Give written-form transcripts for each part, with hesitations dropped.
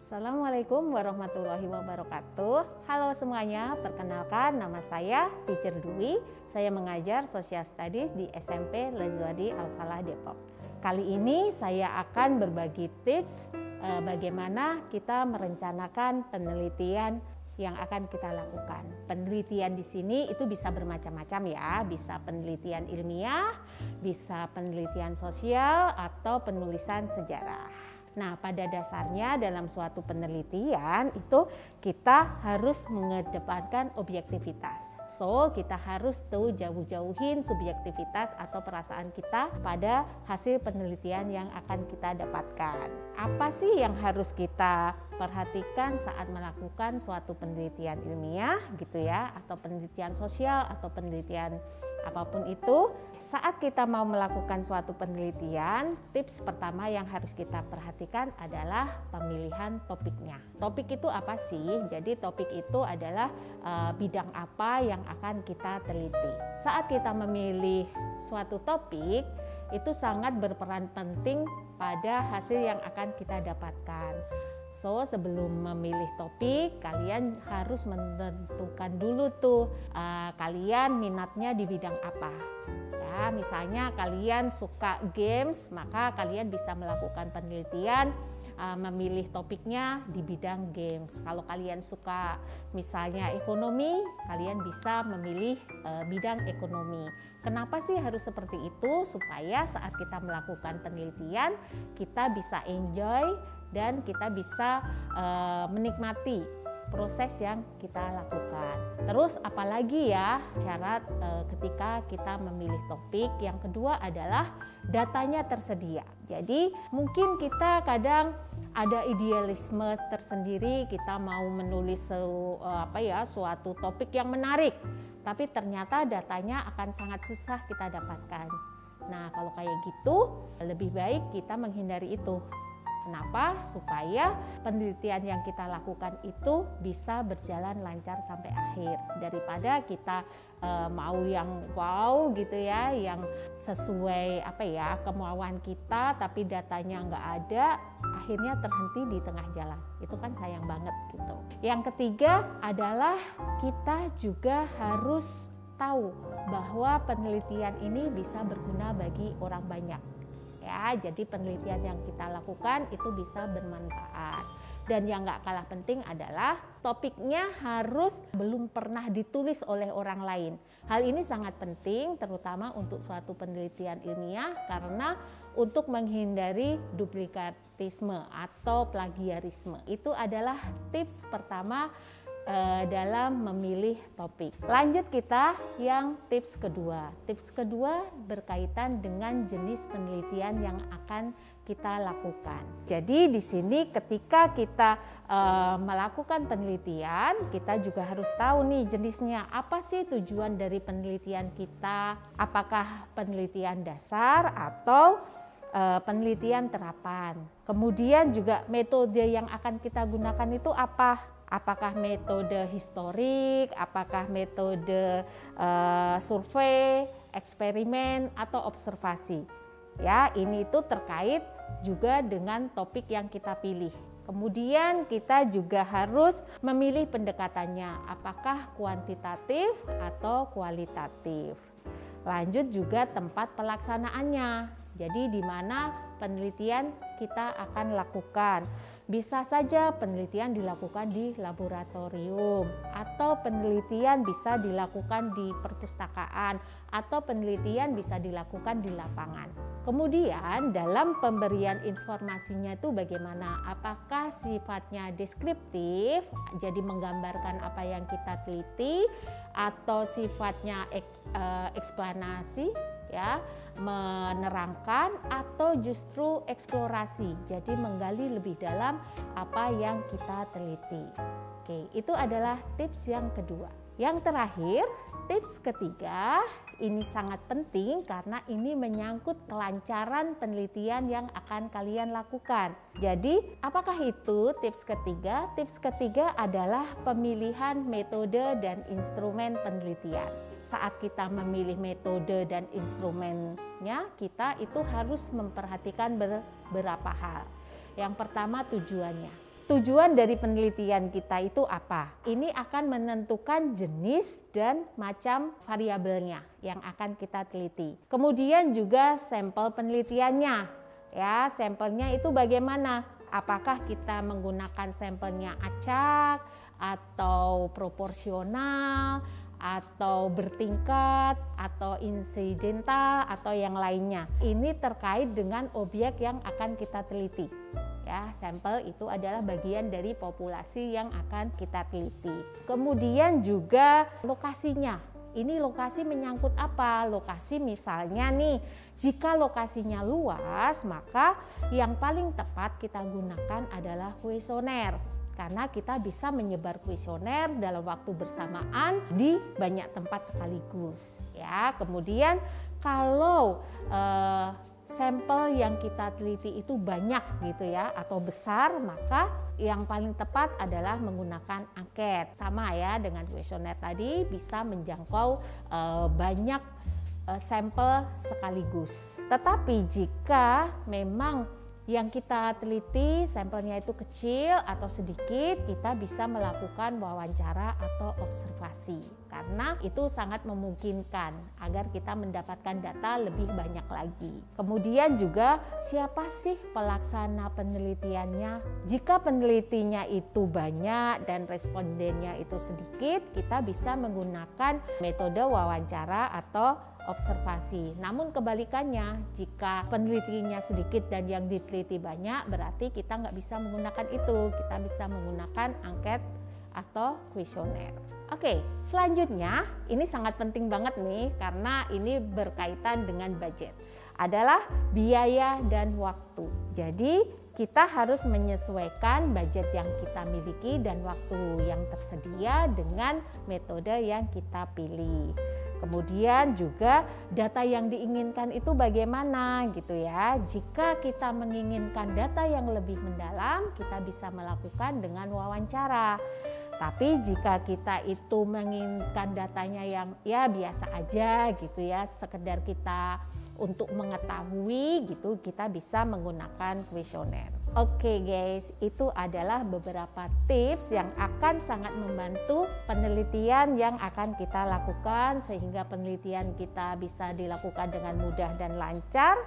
Assalamualaikum warahmatullahi wabarakatuh. Halo semuanya, perkenalkan nama saya Teacher Dwi. Saya mengajar Social Studies di SMP Lezwadi Al-Falah Depok. Kali ini saya akan berbagi tips bagaimana kita merencanakan penelitian yang akan kita lakukan. Penelitian di sini itu bisa bermacam-macam ya, bisa penelitian ilmiah, bisa penelitian sosial atau penulisan sejarah. Nah, pada dasarnya dalam suatu penelitian itu kita harus mengedepankan objektivitas. So, kita harus tahu jauh-jauhin subjektivitas atau perasaan kita pada hasil penelitian yang akan kita dapatkan. Apa sih yang harus kita perhatikan saat melakukan suatu penelitian ilmiah gitu ya, atau penelitian sosial atau penelitian apapun itu. Saat kita mau melakukan suatu penelitian, tips pertama yang harus kita perhatikan adalah pemilihan topiknya. Topik itu apa sih? Jadi topik itu adalah bidang apa yang akan kita teliti. Saat kita memilih suatu topik, itu sangat berperan penting pada hasil yang akan kita dapatkan. So, sebelum memilih topik, kalian harus menentukan dulu tuh kalian minatnya di bidang apa. Ya, misalnya kalian suka games, maka kalian bisa melakukan penelitian memilih topiknya di bidang games. Kalau kalian suka misalnya ekonomi, kalian bisa memilih bidang ekonomi. Kenapa sih harus seperti itu? Supaya saat kita melakukan penelitian, kita bisa enjoy dan kita bisa menikmati proses yang kita lakukan. Terus apalagi ya syarat ketika kita memilih topik. Yang kedua adalah datanya tersedia. Jadi mungkin kita kadang ada idealisme tersendiri, kita mau menulis suatu topik yang menarik, tapi ternyata datanya akan sangat susah kita dapatkan. Nah, kalau kayak gitu lebih baik kita menghindari itu. Kenapa? Supaya penelitian yang kita lakukan itu bisa berjalan lancar sampai akhir. Daripada kita mau yang wow gitu ya, yang sesuai kemauan kita tapi datanya nggak ada, akhirnya terhenti di tengah jalan. Itu kan sayang banget gitu. Yang ketiga adalah kita juga harus tahu bahwa penelitian ini bisa berguna bagi orang banyak. Ya, jadi penelitian yang kita lakukan itu bisa bermanfaat. Dan yang gak kalah penting adalah topiknya harus belum pernah ditulis oleh orang lain. Hal ini sangat penting terutama untuk suatu penelitian ilmiah karena untuk menghindari duplikatisme atau plagiarisme. Itu adalah tips pertama dalam memilih topik. Lanjut kita yang tips kedua. Tips kedua berkaitan dengan jenis penelitian yang akan kita lakukan. Jadi di sini ketika kita melakukan penelitian, kita juga harus tahu nih jenisnya. Apa sih tujuan dari penelitian kita? Apakah penelitian dasar atau penelitian terapan? Kemudian juga metode yang akan kita gunakan itu apa? Apakah metode historik, apakah metode survei, eksperimen, atau observasi. Ya, ini itu terkait juga dengan topik yang kita pilih. Kemudian kita juga harus memilih pendekatannya, apakah kuantitatif atau kualitatif. Lanjut juga tempat pelaksanaannya. Jadi di mana penelitian kita akan lakukan. Bisa saja penelitian dilakukan di laboratorium atau penelitian bisa dilakukan di perpustakaan atau penelitian bisa dilakukan di lapangan. Kemudian dalam pemberian informasinya itu bagaimana? Apakah sifatnya deskriptif, jadi menggambarkan apa yang kita teliti, atau sifatnya eksplanasi, ya, menerangkan, atau justru eksplorasi, jadi menggali lebih dalam apa yang kita teliti. Oke, itu adalah tips yang kedua. Yang terakhir, tips ketiga, ini sangat penting karena ini menyangkut kelancaran penelitian yang akan kalian lakukan. Jadi, apakah itu tips ketiga? Tips ketiga adalah pemilihan metode dan instrumen penelitian. Saat kita memilih metode dan instrumennya, kita itu harus memperhatikan beberapa hal. Yang pertama tujuannya. tujuan dari penelitian kita itu apa? Ini akan menentukan jenis dan macam variabelnya yang akan kita teliti. Kemudian juga sampel penelitiannya. Ya, sampelnya itu bagaimana? Apakah kita menggunakan sampelnya acak atau proporsional atau bertingkat atau insidental atau yang lainnya. Ini terkait dengan objek yang akan kita teliti. Ya, sampel itu adalah bagian dari populasi yang akan kita teliti. Kemudian juga lokasinya. Ini lokasi menyangkut apa? Lokasi misalnya nih, jika lokasinya luas, maka yang paling tepat kita gunakan adalah kuesioner. Karena kita bisa menyebar kuesioner dalam waktu bersamaan di banyak tempat sekaligus. Ya, kemudian kalau sampel yang kita teliti itu banyak gitu ya atau besar, maka yang paling tepat adalah menggunakan angket. Sama ya dengan kuesioner tadi, bisa menjangkau banyak sampel sekaligus. Tetapi jika memang yang kita teliti sampelnya itu kecil atau sedikit, kita bisa melakukan wawancara atau observasi karena itu sangat memungkinkan agar kita mendapatkan data lebih banyak lagi. Kemudian juga siapa sih pelaksana penelitiannya? Jika penelitinya itu banyak dan respondennya itu sedikit, kita bisa menggunakan metode wawancara atau observasi. Namun kebalikannya, jika penelitinya sedikit dan yang diteliti banyak, berarti kita nggak bisa menggunakan itu. Kita bisa menggunakan angket atau kuesioner. Oke, selanjutnya ini sangat penting banget nih karena ini berkaitan dengan budget. Adalah biaya dan waktu. Jadi kita harus menyesuaikan budget yang kita miliki dan waktu yang tersedia dengan metode yang kita pilih. Kemudian juga data yang diinginkan itu bagaimana gitu ya. Jika kita menginginkan data yang lebih mendalam, kita bisa melakukan dengan wawancara. Tapi jika kita itu menginginkan datanya yang ya biasa aja gitu ya, sekedar kita untuk mengetahui gitu, kita bisa menggunakan kuesioner. Oke guys, itu adalah beberapa tips yang akan sangat membantu penelitian yang akan kita lakukan sehingga penelitian kita bisa dilakukan dengan mudah dan lancar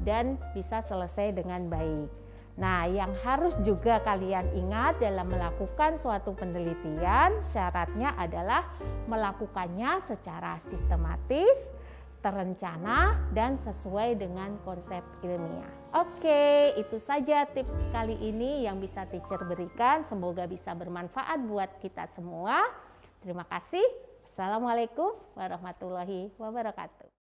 dan bisa selesai dengan baik. Nah, yang harus juga kalian ingat dalam melakukan suatu penelitian, syaratnya adalah melakukannya secara sistematis, terencana, dan sesuai dengan konsep ilmiah. Oke, itu saja tips kali ini yang bisa teacher berikan. Semoga bisa bermanfaat buat kita semua. Terima kasih. Assalamualaikum warahmatullahi wabarakatuh.